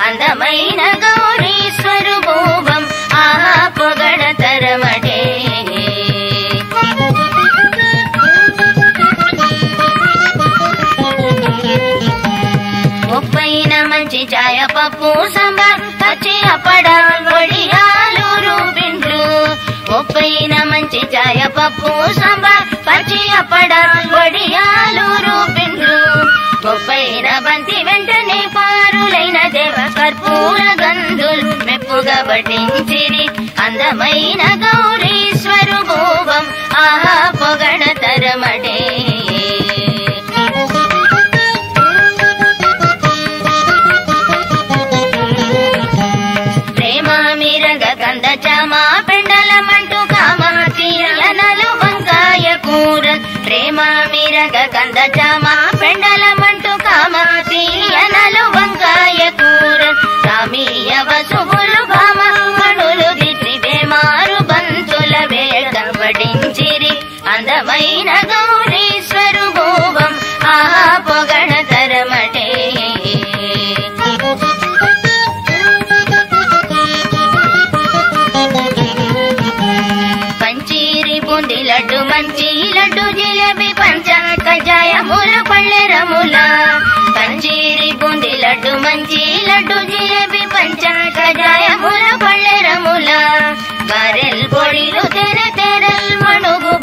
అందమైన గౌరీ స్వరూపం ఆహా పొగడతరమటే. ఉప్పైన మంచి చాయ పప్పు సాంబార్ పచ్చి అప్పడాలు వడియాలు రూపిండ్లు. ఉప్పైన మంచి చాయ పప్పు సాంబార్ పచ్చి అప్పడాలు వడియాలు రూపిండ్లు. ఉప్పైన బంతి వెంటనే పారులైన దేవ కర్పూర గంధులు మెప్పుగా పఠించిరి. అందమైన గౌరీ స్వరూపం ఆహా పొగడతరమటే. కంద చామా పెండలమంటూ కామాతీయనలు వంకాయ కూర. ప్రేమ మిరగ కంద చామా పెండలమంటూ కామాతీయనలు వంకాయ కూర. కామీయ వసువులు భామణులు దిద్ది బేమారు బంతుల వేళ వడించిరి. అందమైన గౌరీ స్వరూపం ఆహా పొగడతరమటే. బూందీ లడ్డు మంచి లడ్డు జిలేబీ పంచ కజాయములు పళ్ళెరముల. పంచీరి బూందీ లడ్డు మంచి లడ్డు జిలేబీ పంచ కజాయములు పళ్ళెరముల. గారెల్ పొడిలు తెర తెరల్ మణుగు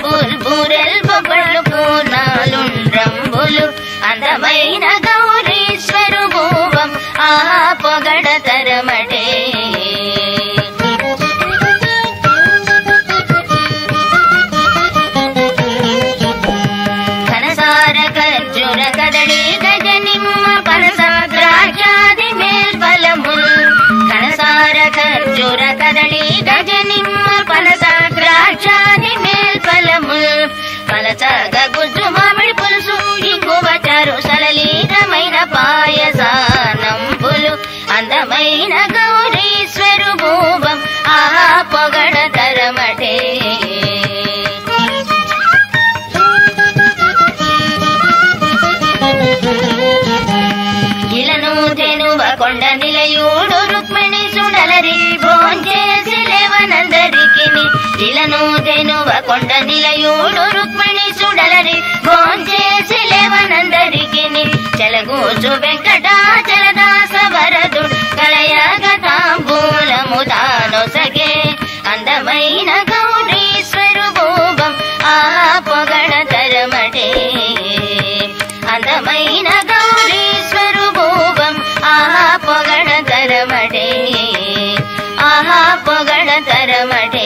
బూరెల్ బొబ్బళ్ళు పూనాలుండ్రంబులు. అందమైన గౌరీ స్వరూపం ఆహా పొగడతరమటే. కదడి గజనిమ్మ పనస ద్రాక్షాది మేల్ఫలములు. కనసార ఖర్జూర కదడి గజనిమ్మ పనస ద్రాక్షాది మేల్ఫలములు. పలచగ గుజ్జు మామిడి పులుసు ఇంగువ చారు సలలీతమైన పాయసానంబులు. అందమైన గౌరీ స్వరూపం ఆహా పొగడతరమటే. ఇలను తెనువ కొండ నిలయుడు రుక్మిణి సుడలరి భోంచేసి లేవనందరికి. ఇలను తెనువ కొండ నిలయుడు రుక్మిణి సుడలరి భోంచేసి లేవనందరికి. చెలగూచు వెంకటాచలదాస వరదుడు కలయగ తాంబూలము తానొసగే. అందమైన గౌరీ స్వరూపం ఆహా పొగడతరమటే. అందమైన గౌరీ స్వరూపం ఆహా పొగడతరమటే. ఆహా పొగడతరమటే.